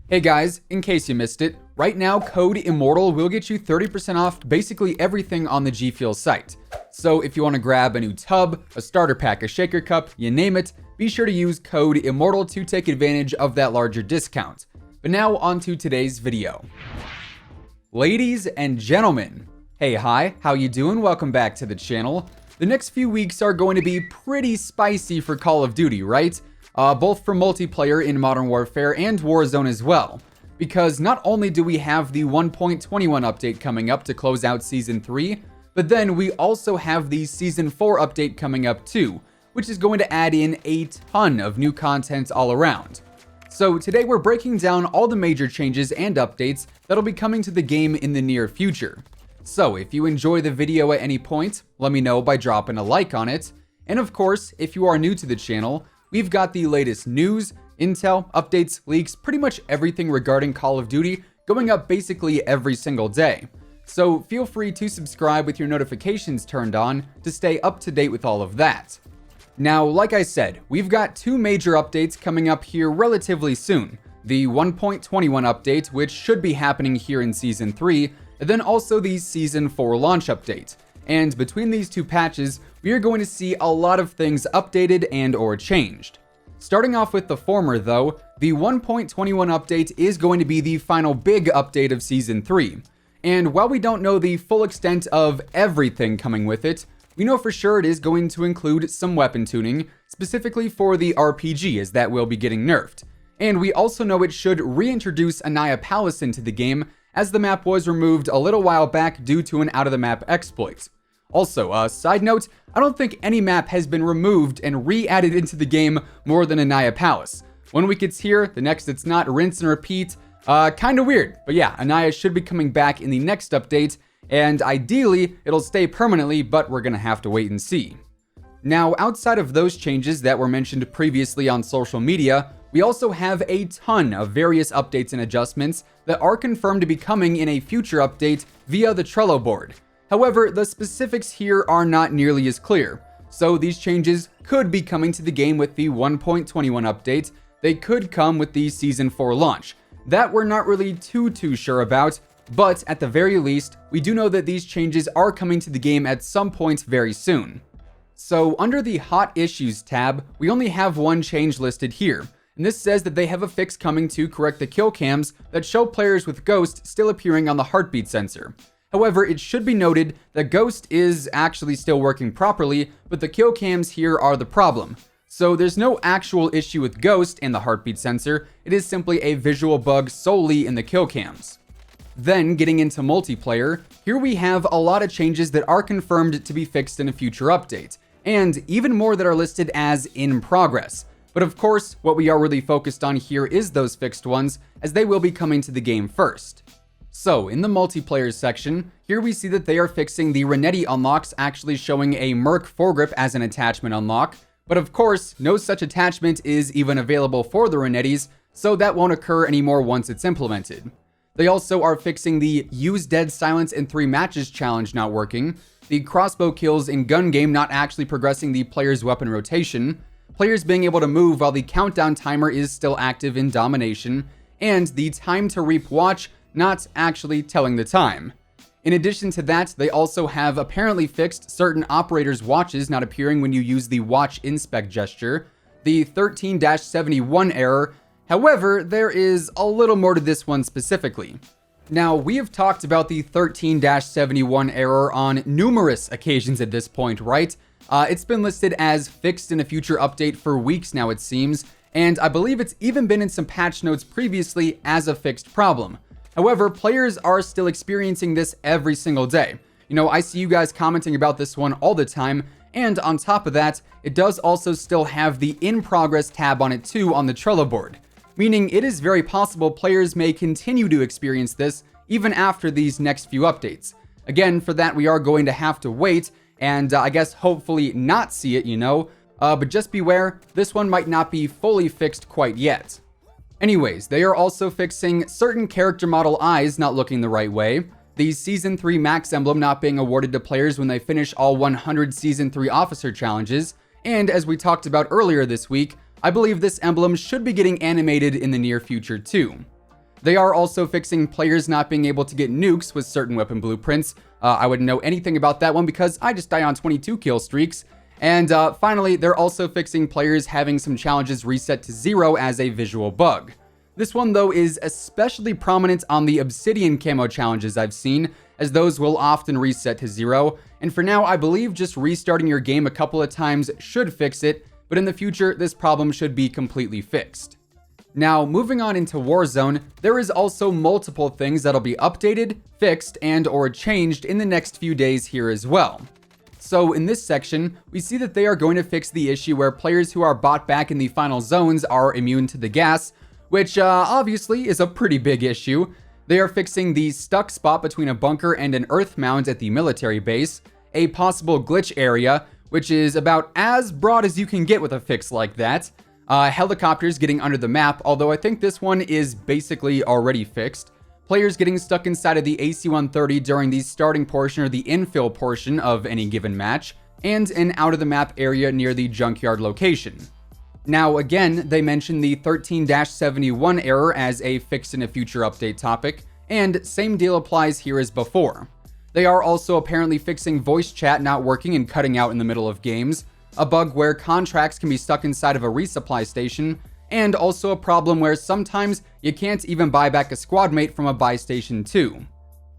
Hey guys, in case you missed it, right now WhosImmortal will get you 30% off basically everything on the G Fuel site. So if you want to grab a new tub, a starter pack, a shaker cup, you name it, be sure to use code IMMORTAL to take advantage of that larger discount. But now on to today's video. Ladies and gentlemen, hey hi, how you doing? Welcome back to the channel. The next few weeks are going to be pretty spicy for Call of Duty, right? Both for multiplayer in Modern Warfare and Warzone as well. Because not only do we have the 1.21 update coming up to close out Season 3, but then we also have the Season 4 update coming up too, which is going to add in a ton of new content all around. So today we're breaking down all the major changes and updates that'll be coming to the game in the near future. So if you enjoy the video at any point, let me know by dropping a like on it. And of course, if you are new to the channel, we've got the latest news, intel, updates, leaks, pretty much everything regarding Call of Duty going up basically every single day. So feel free to subscribe with your notifications turned on to stay up to date with all of that. Now, like I said, we've got two major updates coming up here relatively soon. The 1.21 update, which should be happening here in Season 3, and then also the Season 4 launch update. And between these two patches, we are going to see a lot of things updated and or changed. Starting off with the former though, the 1.21 update is going to be the final big update of Season 3. And while we don't know the full extent of everything coming with it, we know for sure it is going to include some weapon tuning, specifically for the RPG, as that will be getting nerfed. And we also know it should reintroduce Anaya Palace into the game, as the map was removed a little while back due to an out-of-the-map exploit. Also, side note, I don't think any map has been removed and re-added into the game more than Anaya Palace. 1 week it's here, the next it's not, rinse and repeat. Kinda weird, but yeah, Anaya should be coming back in the next update, and ideally, it'll stay permanently, but we're gonna have to wait and see. Now, outside of those changes that were mentioned previously on social media, we also have a ton of various updates and adjustments that are confirmed to be coming in a future update via the Trello Board. However, the specifics here are not nearly as clear, so these changes could be coming to the game with the 1.21 update, they could come with the Season 4 launch. That we're not really too sure about, but at the very least, we do know that these changes are coming to the game at some point very soon. So under the Hot Issues tab, we only have one change listed here, and this says that they have a fix coming to correct the kill cams that show players with Ghost still appearing on the heartbeat sensor. However, it should be noted that Ghost is actually still working properly, but the kill cams here are the problem. So there's no actual issue with Ghost and the heartbeat sensor, it is simply a visual bug solely in the kill cams. Then, getting into multiplayer, here we have a lot of changes that are confirmed to be fixed in a future update, and even more that are listed as in progress. But of course, what we are really focused on here is those fixed ones, as they will be coming to the game first. So, in the multiplayer section, here we see that they are fixing the Renetti unlocks actually showing a Merc foregrip as an attachment unlock, but of course, no such attachment is even available for the Renettis, so that won't occur anymore once it's implemented. They also are fixing the Use Dead Silence in 3 matches challenge not working, the crossbow kills in gun game not actually progressing the player's weapon rotation, players being able to move while the countdown timer is still active in domination, and the time to reap watch not actually telling the time. In addition to that, they also have apparently fixed certain operators' watches not appearing when you use the watch inspect gesture, the 13-71 error. However, there is a little more to this one specifically. Now, we have talked about the 13-71 error on numerous occasions at this point, right? It's been listed as fixed in a future update for weeks now, it seems, and I believe it's even been in some patch notes previously as a fixed problem. However, players are still experiencing this every single day. You know, I see you guys commenting about this one all the time, and on top of that, it does also still have the in progress tab on it too on the Trello board. Meaning it is very possible players may continue to experience this even after these next few updates. Again, for that we are going to have to wait and I guess hopefully not see it, you know, but just beware, this one might not be fully fixed quite yet. Anyways, they are also fixing certain character model eyes not looking the right way, the Season 3 Max emblem not being awarded to players when they finish all 100 Season 3 officer challenges, and as we talked about earlier this week, I believe this emblem should be getting animated in the near future too. They are also fixing players not being able to get nukes with certain weapon blueprints. I wouldn't know anything about that one because I just die on 22 kill streaks. And finally, they're also fixing players having some challenges reset to 0 as a visual bug. This one, though, is especially prominent on the Obsidian camo challenges I've seen, as those will often reset to 0. And for now, I believe just restarting your game a couple of times should fix it, but in the future, this problem should be completely fixed. Now, moving on into Warzone, there is also multiple things that'll be updated, fixed, and or changed in the next few days here as well. So in this section, we see that they are going to fix the issue where players who are bought back in the final zones are immune to the gas, which obviously is a pretty big issue. They are fixing the stuck spot between a bunker and an earth mound at the military base, a possible glitch area, which is about as broad as you can get with a fix like that, helicopters getting under the map, although I think this one is basically already fixed, players getting stuck inside of the AC-130 during the starting portion or the infill portion of any given match, and an out-of-the-map area near the junkyard location. Now again, they mentioned the 13-71 error as a fix in a future update topic, and same deal applies here as before. They are also apparently fixing voice chat not working and cutting out in the middle of games, a bug where contracts can be stuck inside of a resupply station, and also a problem where sometimes you can't even buy back a squad mate from a buy station too.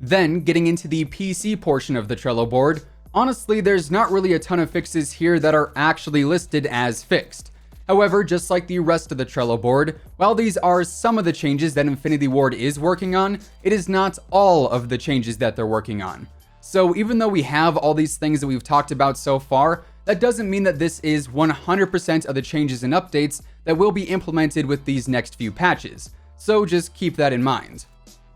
Then, getting into the PC portion of the Trello board, honestly there's not really a ton of fixes here that are actually listed as fixed. However, just like the rest of the Trello board, while these are some of the changes that Infinity Ward is working on, it is not all of the changes that they're working on. So even though we have all these things that we've talked about so far, that doesn't mean that this is 100% of the changes and updates that will be implemented with these next few patches. So just keep that in mind.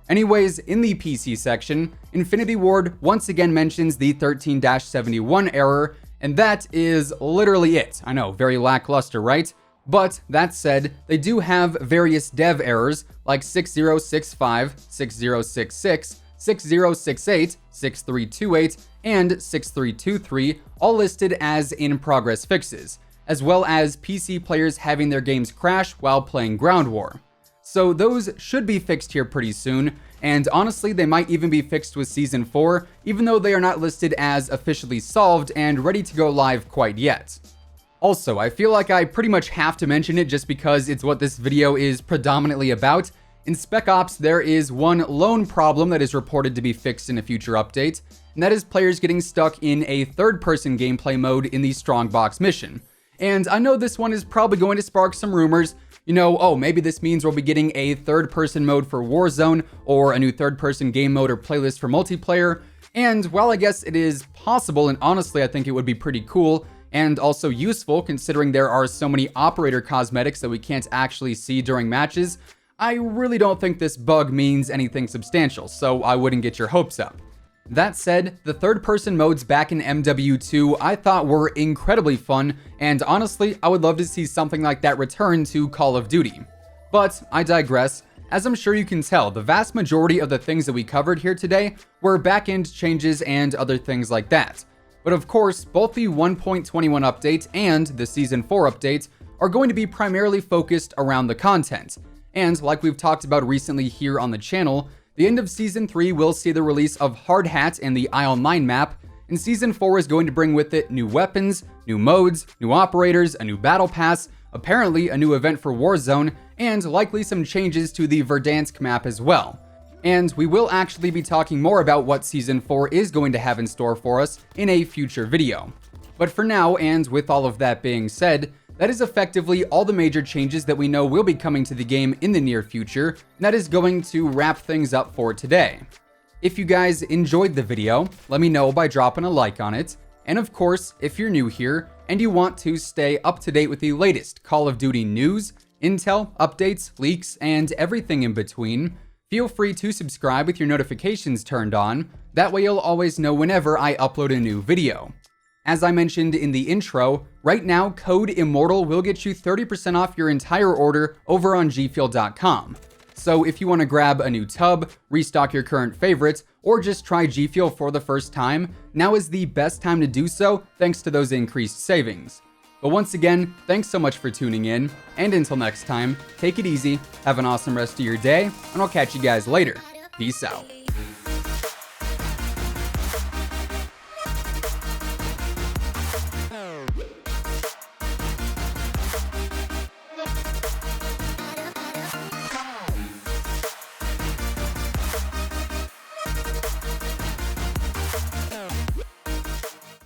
Anyways, in the PC section, Infinity Ward once again mentions the 13-71 error, and that is literally it. I know, very lackluster, right? But that said, they do have various dev errors like 6065, 6066, 6068, 6328, and 6323, all listed as in progress fixes, as well as PC players having their games crash while playing Ground War. So those should be fixed here pretty soon, and honestly they might even be fixed with Season 4, even though they are not listed as officially solved and ready to go live quite yet. Also, I feel like I pretty much have to mention it just because it's what this video is predominantly about. In Spec Ops, there is one lone problem that is reported to be fixed in a future update, and that is players getting stuck in a third-person gameplay mode in the Strongbox mission. And I know this one is probably going to spark some rumors. You know, oh, maybe this means we'll be getting a third-person mode for Warzone, or a new third-person game mode or playlist for multiplayer. And while I guess it is possible, and honestly I think it would be pretty cool, and also useful considering there are so many operator cosmetics that we can't actually see during matches, I really don't think this bug means anything substantial, so I wouldn't get your hopes up. That said, the third-person modes back in MW2 I thought were incredibly fun, and honestly, I would love to see something like that return to Call of Duty. But I digress. As I'm sure you can tell, the vast majority of the things that we covered here today were back-end changes and other things like that. But of course, both the 1.21 update and the Season 4 update are going to be primarily focused around the content. And like we've talked about recently here on the channel, the end of Season 3 will see the release of Hard Hat and the Isle 9 map, and Season 4 is going to bring with it new weapons, new modes, new operators, a new battle pass, apparently a new event for Warzone, and likely some changes to the Verdansk map as well. And we will actually be talking more about what Season 4 is going to have in store for us in a future video. But for now, and with all of that being said, that is effectively all the major changes that we know will be coming to the game in the near future, and that is going to wrap things up for today. If you guys enjoyed the video, let me know by dropping a like on it, and of course, if you're new here and you want to stay up to date with the latest Call of Duty news, intel, updates, leaks, and everything in between, feel free to subscribe with your notifications turned on, that way you'll always know whenever I upload a new video. As I mentioned in the intro, right now code WhosImmortal will get you 30% off your entire order over on gfuel.com. So if you want to grab a new tub, restock your current favorite, or just try G Fuel for the first time, now is the best time to do so thanks to those increased savings. But once again, thanks so much for tuning in, and until next time, take it easy, have an awesome rest of your day, and I'll catch you guys later. Peace out.